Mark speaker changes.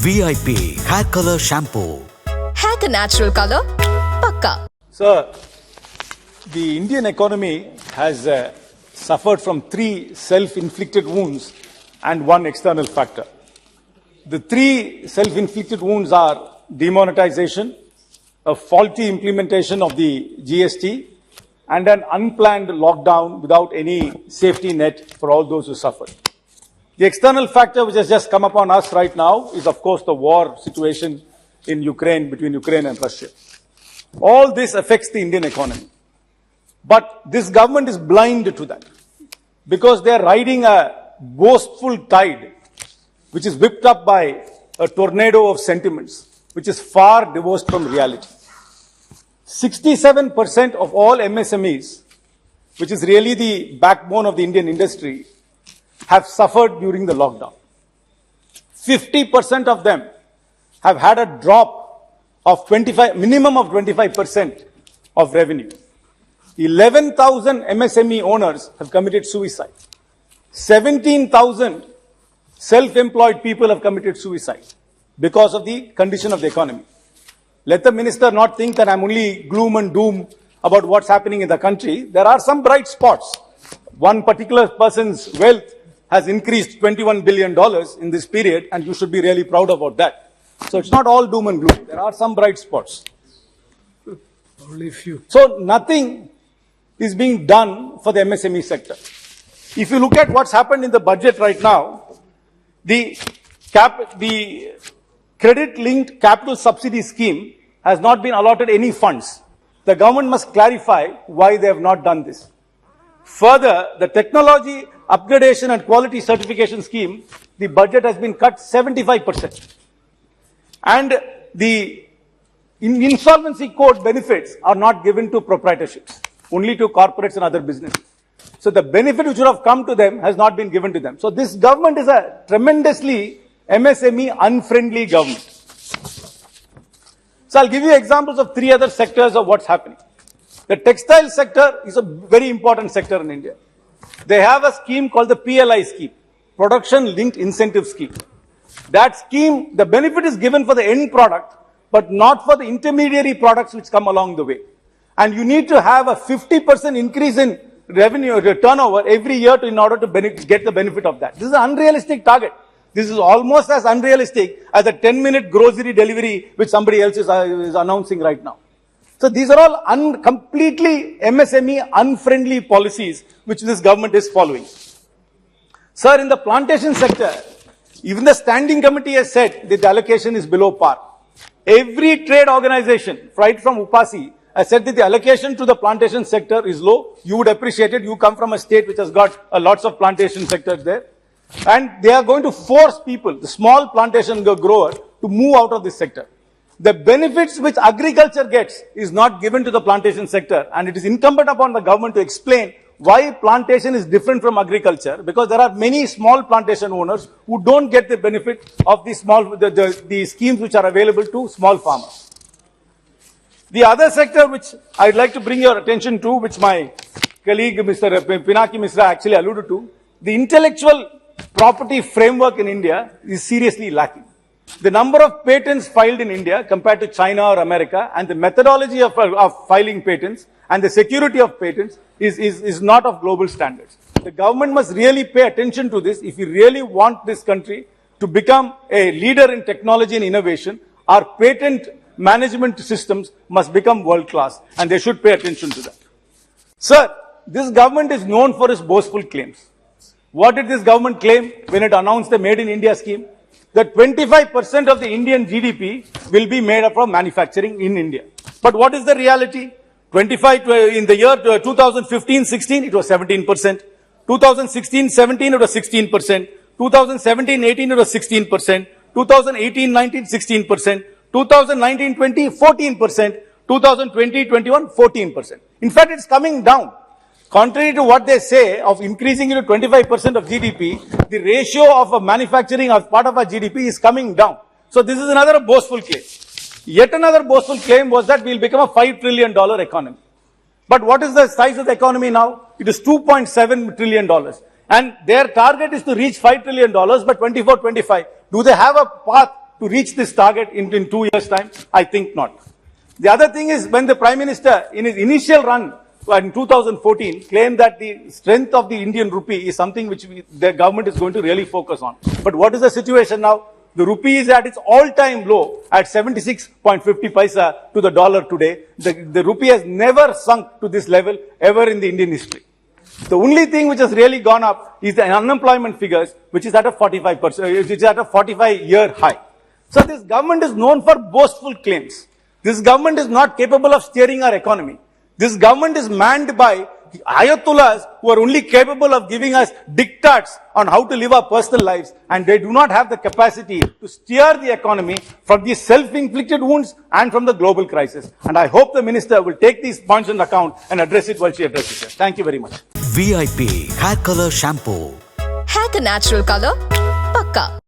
Speaker 1: VIP Hair Color Shampoo.
Speaker 2: Hair ka natural color, pakka.
Speaker 3: Sir, the Indian economy has suffered from 3 self-inflicted wounds and 1 external factor. The 3 self-inflicted wounds are demonetization, a faulty implementation of the GST, and an unplanned lockdown without any safety net for all those who suffered. The external factor which has just come upon us right now is, of course, the war situation in Ukraine, between Ukraine and Russia. All this affects the Indian economy. But this government is blind to that because they are riding a boastful tide which is whipped up by a tornado of sentiments which is far divorced from reality. 67% of all MSMEs, which is really the backbone of the Indian industry, have suffered during the lockdown. 50% of them have had a drop of minimum of 25% of revenue. 11,000 MSME owners have committed suicide. 17,000 self-employed people have committed suicide because of the condition of the economy. Let the minister not think that I'm only gloom and doom about what's happening in the country. There are some bright spots. One particular person's wealth has increased $21 billion in this period, and you should be really proud about that. So it's not all doom and gloom. There are some bright spots.
Speaker 4: Only few.
Speaker 3: So nothing is being done for the MSME sector. If you look at what's happened in the budget right now, the credit-linked capital subsidy scheme has not been allotted any funds. The government must clarify why they have not done this. Further, the technology upgradation and quality certification scheme, the budget has been cut 75%. And the insolvency code benefits are not given to proprietorships, only to corporates and other businesses. So the benefit which would have come to them has not been given to them. So this government is a tremendously MSME unfriendly government. So I'll give you examples of 3 other sectors of what's happening. The textile sector is a very important sector in India. They have a scheme called the PLI scheme, Production Linked Incentive Scheme. That scheme, the benefit is given for the end product, but not for the intermediary products which come along the way. And you need to have a 50% increase in revenue or turnover every year in order to get the benefit of that. This is an unrealistic target. This is almost as unrealistic as a 10-minute grocery delivery which somebody else is announcing right now. So these are all completely MSME unfriendly policies which this government is following. Sir, in the plantation sector, even the standing committee has said that the allocation is below par. Every trade organization, right from UPASI, has said that the allocation to the plantation sector is low. You would appreciate it. You come from a state which has got lots of plantation sectors there. And they are going to force people, the small plantation grower, to move out of this sector. The benefits which agriculture gets is not given to the plantation sector, and it is incumbent upon the government to explain why plantation is different from agriculture, because there are many small plantation owners who don't get the benefit of the schemes which are available to small farmers. The other sector which I'd like to bring your attention to, which my colleague Mr. Pinaki Misra actually alluded to, the intellectual property framework in India is seriously lacking. The number of patents filed in India compared to China or America, and the methodology of filing patents and the security of patents is not of global standards. The government must really pay attention to this. If we really want this country to become a leader in technology and innovation, our patent management systems must become world class, and they should pay attention to that. Sir, this government is known for its boastful claims. What did this government claim when it announced the Made in India scheme? That 25% of the Indian GDP will be made up from manufacturing in India. But what is the reality? In the year 2015-16, it was 17%. 2016-17, it was 16%. 2017-18, it was 16%. 2018-19, 16%. 2019-20, 14%. 2020-21, 14%. In fact, it's coming down. Contrary to what they say of increasing it to 25% of GDP, the ratio of manufacturing as part of our GDP is coming down. So this is another boastful claim. Yet another boastful claim was that we'll become a $5 trillion economy. But what is the size of the economy now? It is $2.7 trillion. And their target is to reach $5 trillion by 24-25. Do they have a path to reach this target in 2 years' time? I think not. The other thing is when the Prime Minister in his initial run in 2014 claimed that the strength of the Indian rupee is something which the government is going to really focus on. But what is the situation now? The rupee is at its all-time low at 76.50 paisa to the dollar today. The rupee has never sunk to this level ever in the Indian history. The only thing which has really gone up is the unemployment figures, which is at a 45%, which is at a 45-year high. So this government is known for boastful claims. This government is not capable of steering our economy. This government is manned by ayatollahs who are only capable of giving us diktats on how to live our personal lives, and they do not have the capacity to steer the economy from these self-inflicted wounds and from the global crisis. And I hope the minister will take these points into account and address it while she addresses it. Thank you very much.
Speaker 1: VIP Hair Color Shampoo.
Speaker 2: Hair ka natural color, pakka.